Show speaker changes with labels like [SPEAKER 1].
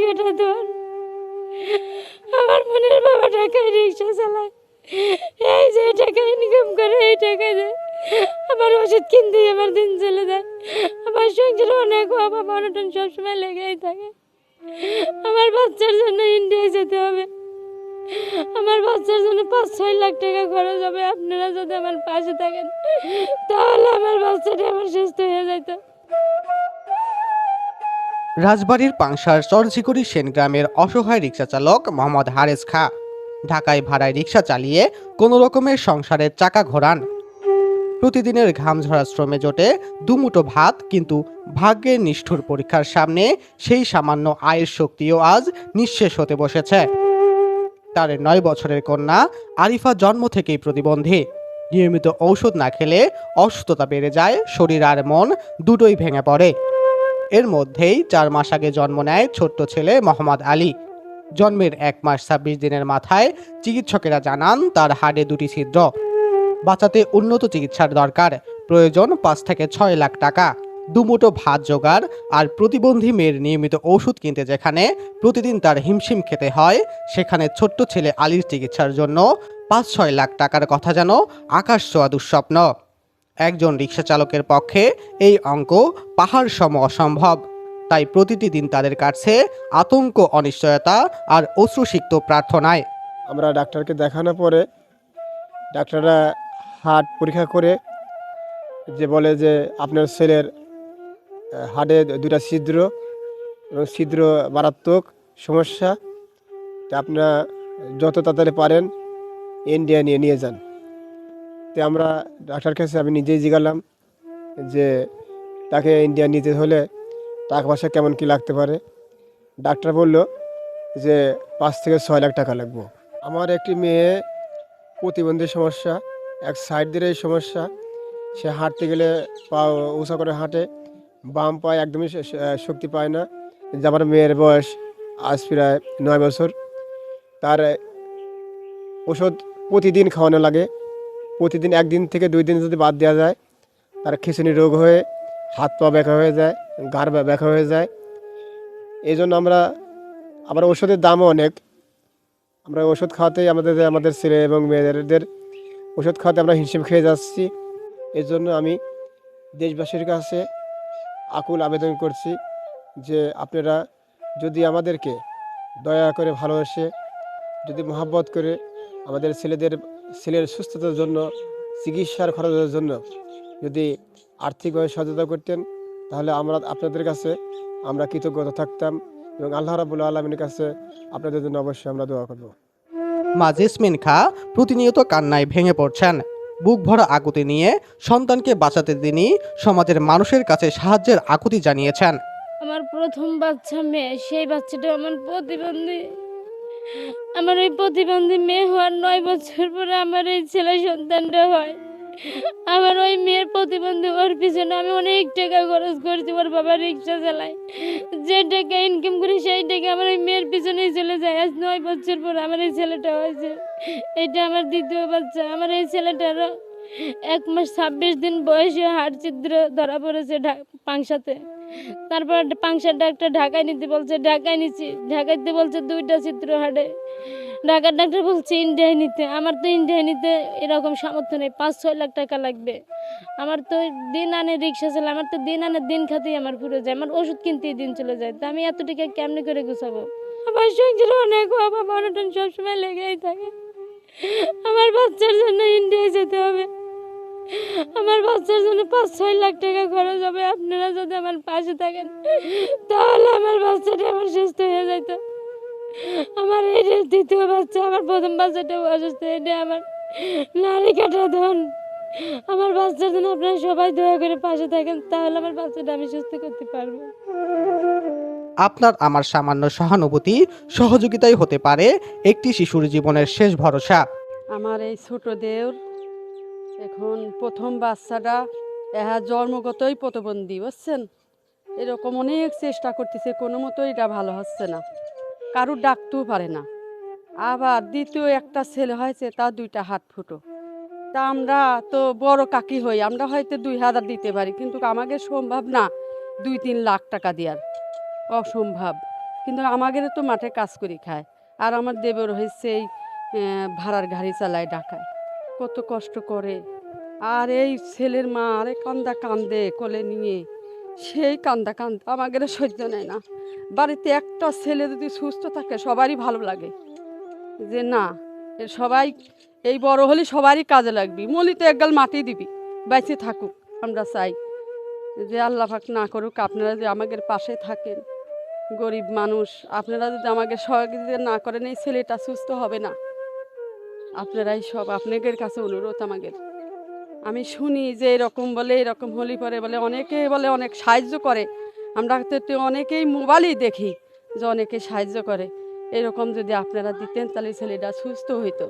[SPEAKER 1] কাটা ধর। আমার বোনের বাবা ঢাকায় রিক্সা চালায়, এই যে টাকা ইনকাম করে এই টাকা দেয় আমার ওষুধ কিনতে, আমার দিন চলে যায়। আমার সংসারে অনেক অভাব অনটন সবসময় লেগেই থাকে। আমার বাচ্চার জন্য ইন্ডিয়ায় যেতে হবে, আমার বাচ্চার জন্য 5-6 লাখ টাকা খরচ হবে। আপনারা যদি আমার পাশে থাকেন তাহলে আমার বাচ্চাটা আমার সুস্থ হয়ে যেত।
[SPEAKER 2] রাজবাড়ীর পাংশার চরঝিকড়ি সেন গ্রামের অসহায় রিকশা চালক মোহাম্মদ হারেস খা ঢাকায় ভাড়ায় রিকশা চালিয়ে কোনো রকমের সংসারের চাকা ঘোরান। প্রতিদিনের ঘাম ঝরা শ্রমে জোটে দুমুঠো ভাত, কিন্তু ভাগ্যের নিষ্ঠুর পরীক্ষার সামনে সেই সামান্য আয়ের শক্তিও আজ নিঃশেষ হতে বসেছে। তার 9 বছরের কন্যা আরিফা জন্ম থেকেই প্রতিবন্ধী। নিয়মিত ঔষধ না খেলে অসুস্থতা বেড়ে যায়, শরীর আর মন দুটোই ভেঙে পড়ে। এর মধ্যেই 4 মাস আগে জন্ম নেয় ছোট্ট ছেলে মোহাম্মদ আলী। জন্মের 1 মাস 26 দিনের মাথায় চিকিৎসকেরা জানান তার হাড়ে 2টি ছিদ্র। বাঁচাতে উন্নত চিকিৎসার দরকার, প্রয়োজন 5 থেকে 6 লাখ টাকা। দুমুঠো ভাত জোগাড় আর প্রতিবন্ধী মেয়ের নিয়মিত ওষুধ কিনতে যেখানে প্রতিদিন তার হিমশিম খেতে হয়, সেখানে ছোট্ট ছেলে আলীর চিকিৎসার জন্য 5-6 লাখ টাকার কথা যেন আকাশ ছোঁয়া দুঃস্বপ্ন। একজন রিকশা চালকের পক্ষে এই অঙ্ক পাহাড় সম অসম্ভব। তাই প্রতিটি দিন তাদের কাছে আতঙ্ক, অনিশ্চয়তা আর অশ্রুসিক্ত প্রার্থনায়।
[SPEAKER 3] আমরা ডাক্তারকে দেখানোর পরে ডাক্তাররা হার্ট পরীক্ষা করে যে বলে যে আপনার ছেলের হার্টে 2টা ছিদ্র এবং ছিদ্র মারাত্মক সমস্যা, তা আপনারা যত তাড়াতাড়ি পারেন ইন্ডিয়া নিয়ে যান। তো আমরা ডাক্তার কাছে আমি নিজেই জিজ্ঞালাম যে তাকে ইন্ডিয়া নিতে হলে টাকা পয়সা কেমন কী লাগতে পারে। ডাক্তার বলল যে 5 থেকে 6 লাখ টাকা লাগবে। আমার একটি মেয়ে প্রতিবন্ধী সমস্যা, এক সাইড দিয়ে এই সমস্যা, সে হাঁটতে গেলে পা উঁচা করে হাঁটে, বাম পায়ে একদমই শক্তি পায় না। যে আমার মেয়ের বয়স আজ প্রায় 9 বছর, তার ওষুধ প্রতিদিন খাওয়ানো লাগে। প্রতিদিন 1 দিন থেকে 2 দিন যদি বাদ দেওয়া যায়, তার খিঁচুনি রোগ হয়ে হাত পা ব্যাকা হয়ে যায়, ঘাড় ব্যাকা হয়ে যায়। এই জন্য আবার ওষুধের দামও অনেক। আমরা ওষুধ খাওয়াতেই আমাদের ছেলে এবং মেয়েদের ওষুধ খাওয়াতে আমরা হিমশিম খেয়ে যাচ্ছি। এর জন্য আমি দেশবাসীর কাছে আকুল আবেদন করছি যে আপনারা যদি আমাদেরকে দয়া করে ভালোবাসে, যদি মহব্বত করে আমাদের ছেলের সুস্থতার জন্য, চিকিৎসার খরচের জন্য যদি আর্থিকভাবে সহায়তা করতেন, তাহলে আপনাদের কাছে আমরা কৃতজ্ঞতা থাকতাম এবং আল্লাহ রাব্বুল আলামিনের কাছে আপনাদের জন্য অবশ্যই আমরা দোয়া করব।
[SPEAKER 2] মা জেসমিন খা প্রতিনিয়ত কান্নায় ভেঙে পড়ছেন। বুক ভরা আকুতি নিয়ে সন্তানকে বাঁচাতে তিনি সমাজের মানুষের কাছে সাহায্যের আকুতি জানিয়েছেন।
[SPEAKER 1] আমার প্রথম বাচ্চা মেয়ে, সেই বাচ্চাটা আমার প্রতিবন্ধী। আমার ওই প্রতিবন্ধী মেয়ে হওয়ার 9 বছর পরে আমার এই ছেলে সন্তানটা হয়। আমার ওই মেয়ের প্রতিবন্ধী, ওর পিছনে আমি অনেক টাকা খরচ করছি। ওর বাবা রিক্সা চালায়, যে টাকা ইনকাম করি সেই টাকা আমার ওই মেয়ের পিছনেই চলে যায়। আজ 9 বছর পর আমার এই ছেলেটা হয়েছে, এটা আমার দ্বিতীয় বাচ্চা। আমার এই ছেলেটারও 1 মাস 26 দিন বয়সে হাড় ছিদ্র ধরা পড়েছে পাংশাতে। তারপর পাংশার ডাক্তার ঢাকায় নিতে বলছে, ঢাকায় নিচ্ছি, ঢাকাইতে বলছে 2টা ছিদ্র হাড়ে। ঢাকার ডাক্তার বলছে ইন্ডিয়ায় নিতে। আমার তো ইন্ডিয়ায় নিতে এরকম সামর্থ্য নেই, 5-6 লাখ টাকা লাগবে। আমার তো দিন আনে রিক্সা চালায়, আমার তো দিন আনে দিন খাতেই আমার পুরো যায়, আমার ওষুধ কিনতেই দিন চলে যায়। তা আমি এত টাকা কেমনি করে গুছাবো? আমার সংসারে অনেক অভাব অনটন সবসময় লেগেই থাকে। আমার বাচ্চার জন্য ইন্ডিয়ায় যেতে হবে, আমার বাচ্চার জন্য 5-6 লাখ টাকা খরচ হবে। আপনারা যদি আমার পাশে থাকেন তাহলে আমার বাচ্চাটা আমার সুস্থ হয়ে যেত। আমার এই যে দ্বিতীয় বাচ্চা, আমার প্রথম বাচ্চাটা অসুস্থ, এটা আমার নারী কাটা ধন। আমার বাচ্চার জন্য আপনারা সবাই দয়া করে পাশে থাকেন, তাহলে আমার বাচ্চাটা আমি সুস্থ করতে পারবো।
[SPEAKER 2] আপনার আমার সামান্য সহানুভূতি, সহযোগিতাই হতে পারে একটি শিশুর জীবনের শেষ ভরসা।
[SPEAKER 4] আমার এই ছোট দেওর এখন প্রথম বাচ্চাটা জন্মগতই প্রতিবন্ধী, বুঝছেন। এরকম অনেক চেষ্টা করতেছে, কোনো মতোই এটা ভালো হচ্ছে না, কারুর ডাকতেও পারে না। আবার দ্বিতীয় একটা ছেলে হয়েছে, তার 2টা হাত ফুটো। তা আমরা তো বড় কাকি হই, আমরা হয়তো 2000 দিতে পারি, কিন্তু আমাকে সম্ভব না 2-3 লাখ টাকা দেওয়ার, অসম্ভব। কিন্তু আমাদের তো মাঠে কাজ করে খায়। আর আমার দেবর হয়েছে এই ভাড়ার গাড়ি চালায় ঢাকায়, কত কষ্ট করে। আর এই ছেলের মা আরে কান্দে কোলে নিয়ে, সেই কান্দা আমাদের সহ্য নেয় না। বাড়িতে একটা ছেলে যদি সুস্থ থাকে সবারই ভালো লাগে, যে না এ সবাই এই বড় হলে সবারই কাজে লাগবি, মলিতে একগাল মাটি দিবি, বেঁচে থাকুক। আমরা চাই যে আল্লাহ পাক না করুক, আপনারা যে আমাদের পাশে থাকেন, গরিব মানুষ, আপনারা যদি আমাকে সহযোগিতা না করেন এই ছেলেটা সুস্থ হবে না। আপনারাই সব, আপনাদের কাছে অনুরোধ আমাদের। আমি শুনি যে এরকম বলে, এরকম হলি পরে বলে অনেকে বলে অনেক সাহায্য করে, আমরা তো অনেকেই মোবাইলেই দেখি যে অনেকে সাহায্য করে। এরকম যদি আপনারা দিতেন তাহলে ছেলেটা সুস্থ হইতো।